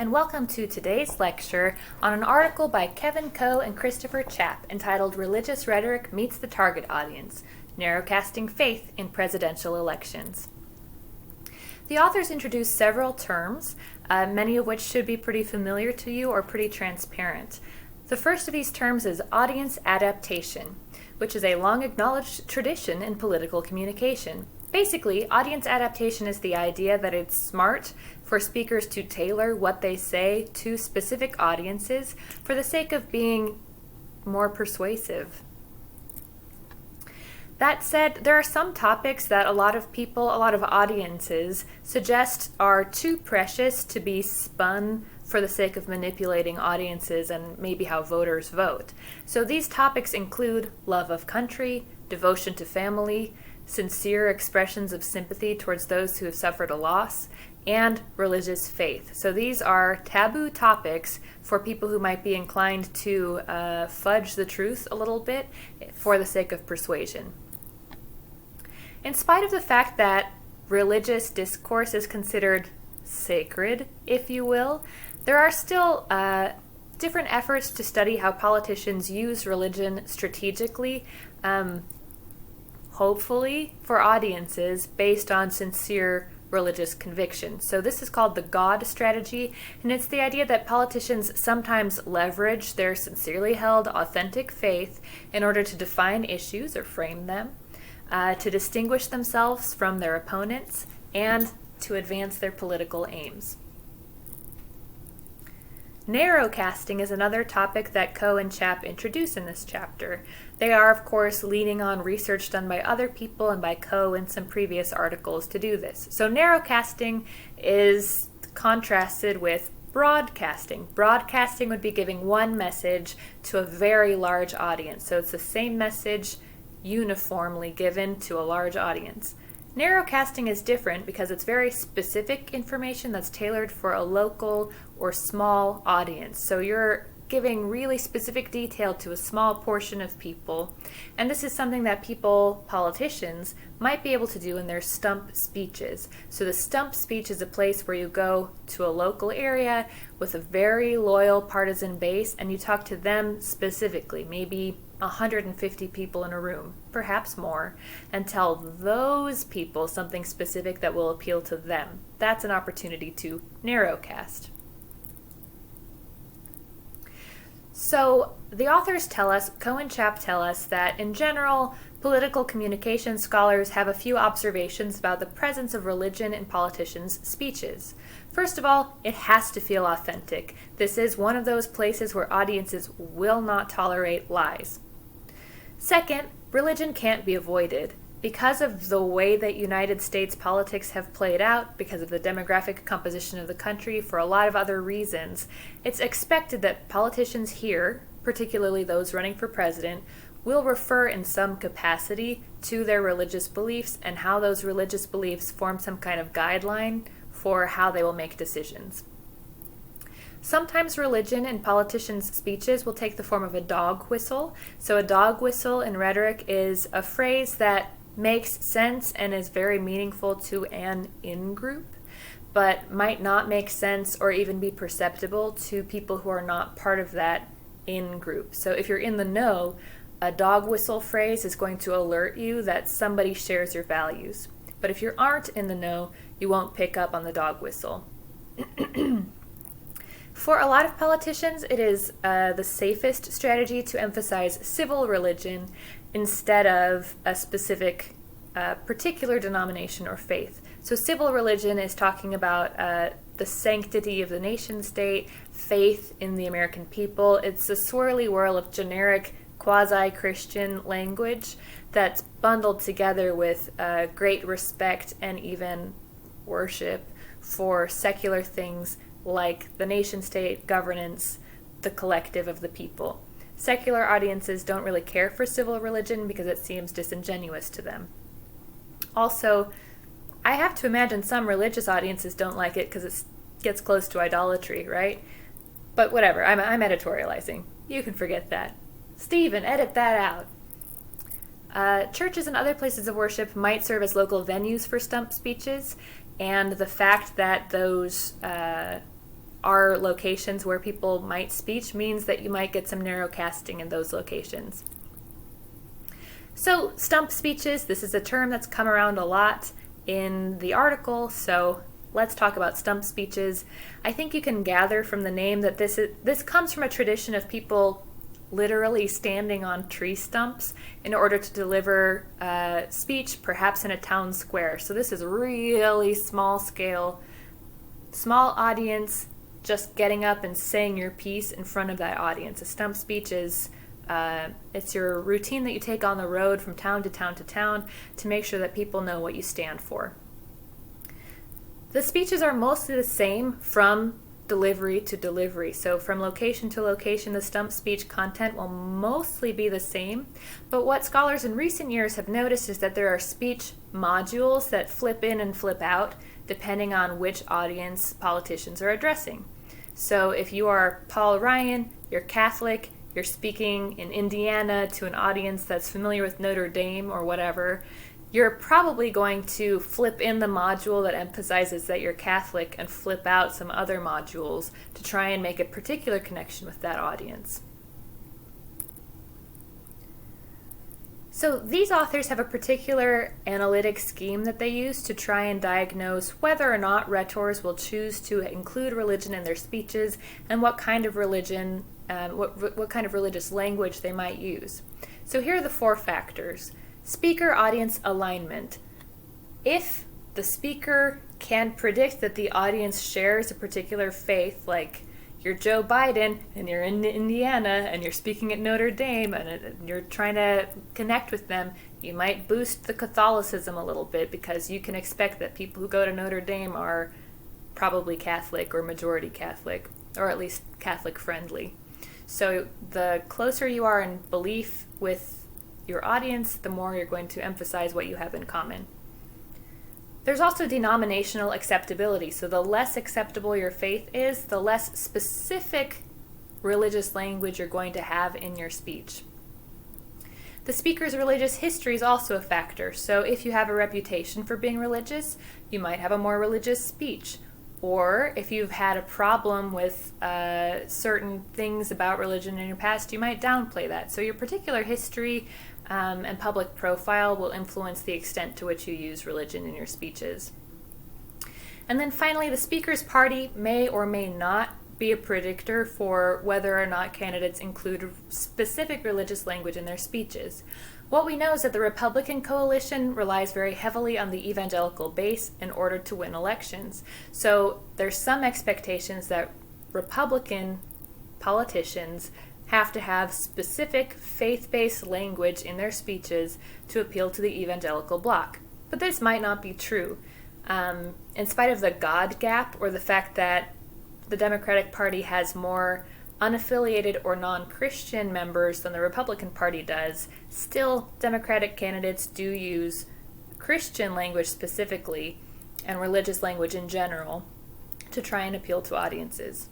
and welcome to today's lecture on an article by Kevin Coe and Christopher Chapp entitled Religious Rhetoric Meets the Target Audience, Narrowcasting Faith in Presidential Elections. The authors introduce several terms, many of which should be pretty familiar to you or pretty transparent. The first of these terms is audience adaptation, which is a long-acknowledged tradition in political communication. Basically, audience adaptation is the idea that it's smart for speakers to tailor what they say to specific audiences for the sake of being more persuasive. That said, there are some topics that a lot of audiences suggest are too precious to be spun for the sake of manipulating audiences and maybe how voters vote. So these topics include love of country, devotion to family, sincere expressions of sympathy towards those who have suffered a loss, and religious faith. So these are taboo topics for people who might be inclined to fudge the truth a little bit for the sake of persuasion. In spite of the fact that religious discourse is considered sacred, if you will, there are still different efforts to study how politicians use religion strategically, hopefully for audiences based on sincere religious conviction. So this is called the God strategy, and it's the idea that politicians sometimes leverage their sincerely held, authentic faith in order to define issues or frame them, to distinguish themselves from their opponents, and to advance their political aims. Narrowcasting is another topic that Coe and Chapp introduce in this chapter. They are, of course, leaning on research done by other people and by Coe in some previous articles to do this. So narrowcasting is contrasted with broadcasting. Broadcasting would be giving one message to a very large audience. So it's the same message uniformly given to a large audience. Narrowcasting is different because it's very specific information that's tailored for a local or small audience. So you're giving really specific detail to a small portion of people. And this is something that politicians, might be able to do in their stump speeches. So the stump speech is a place where you go to a local area with a very loyal partisan base and you talk to them specifically, maybe 150 people in a room, perhaps more, and tell those people something specific that will appeal to them. That's an opportunity to narrowcast. So the authors tell us, Coe and Chapp tell us, that in general, political communication scholars have a few observations about the presence of religion in politicians' speeches. First of all, it has to feel authentic. This is one of those places where audiences will not tolerate lies. Second, religion can't be avoided. Because of the way that United States politics have played out, because of the demographic composition of the country, for a lot of other reasons, it's expected that politicians here, particularly those running for president, will refer in some capacity to their religious beliefs and how those religious beliefs form some kind of guideline for how they will make decisions. Sometimes religion in politicians' speeches will take the form of a dog whistle. So a dog whistle in rhetoric is a phrase that makes sense and is very meaningful to an in-group, but might not make sense or even be perceptible to people who are not part of that in-group. So if you're in the know, a dog whistle phrase is going to alert you that somebody shares your values. But if you aren't in the know, you won't pick up on the dog whistle. For a lot of politicians, it is the safest strategy to emphasize civil religion instead of a specific particular denomination or faith. So civil religion is talking about the sanctity of the nation state, faith in the American people. It's a swirly whirl of generic quasi-Christian language that's bundled together with great respect and even worship for secular things like the nation state, governance, the collective of the people. Secular audiences don't really care for civil religion because it seems disingenuous to them. Also, I have to imagine some religious audiences don't like it because it gets close to idolatry, right? But whatever, I'm editorializing. You can forget that. Stephen, edit that out. Churches and other places of worship might serve as local venues for stump speeches, and the fact that those are locations where people might speak means that you might get some narrow casting in those locations. So stump speeches, this is a term that's come around a lot in the article, so let's talk about stump speeches. I think you can gather from the name that this comes from a tradition of people literally standing on tree stumps in order to deliver a speech, perhaps in a town square. So this is really small scale, small audience, just getting up and saying your piece in front of that audience. A stump speech is it's your routine that you take on the road from town to town to town to make sure that people know what you stand for. The speeches are mostly the same from delivery to delivery. So from location to location, the stump speech content will mostly be the same. But what scholars in recent years have noticed is that there are speech modules that flip in and flip out depending on which audience politicians are addressing. So if you are Paul Ryan, you're Catholic, you're speaking in Indiana to an audience that's familiar with Notre Dame or whatever, you're probably going to flip in the module that emphasizes that you're Catholic and flip out some other modules to try and make a particular connection with that audience. So these authors have a particular analytic scheme that they use to try and diagnose whether or not rhetors will choose to include religion in their speeches and what kind of religion, what kind of religious language they might use. So here are the 4 factors. Speaker-audience alignment. If the speaker can predict that the audience shares a particular faith, like you're Joe Biden and you're in Indiana and you're speaking at Notre Dame and you're trying to connect with them, you might boost the Catholicism a little bit because you can expect that people who go to Notre Dame are probably Catholic or majority Catholic, or at least Catholic friendly. So the closer you are in belief with your audience, the more you're going to emphasize what you have in common. There's also denominational acceptability. So the less acceptable your faith is, the less specific religious language you're going to have in your speech. The speaker's religious history is also a factor. So if you have a reputation for being religious, you might have a more religious speech. Or if you've had a problem with certain things about religion in your past, you might downplay that. So your particular history and public profile will influence the extent to which you use religion in your speeches. And then finally, the speaker's party may or may not be a predictor for whether or not candidates include specific religious language in their speeches. What we know is that the Republican coalition relies very heavily on the evangelical base in order to win elections. So there's some expectations that Republican politicians have to have specific faith-based language in their speeches to appeal to the evangelical bloc. But this might not be true. In spite of the God gap, or the fact that the Democratic Party has more unaffiliated or non-Christian members than the Republican Party does, still Democratic candidates do use Christian language specifically and religious language in general to try and appeal to audiences.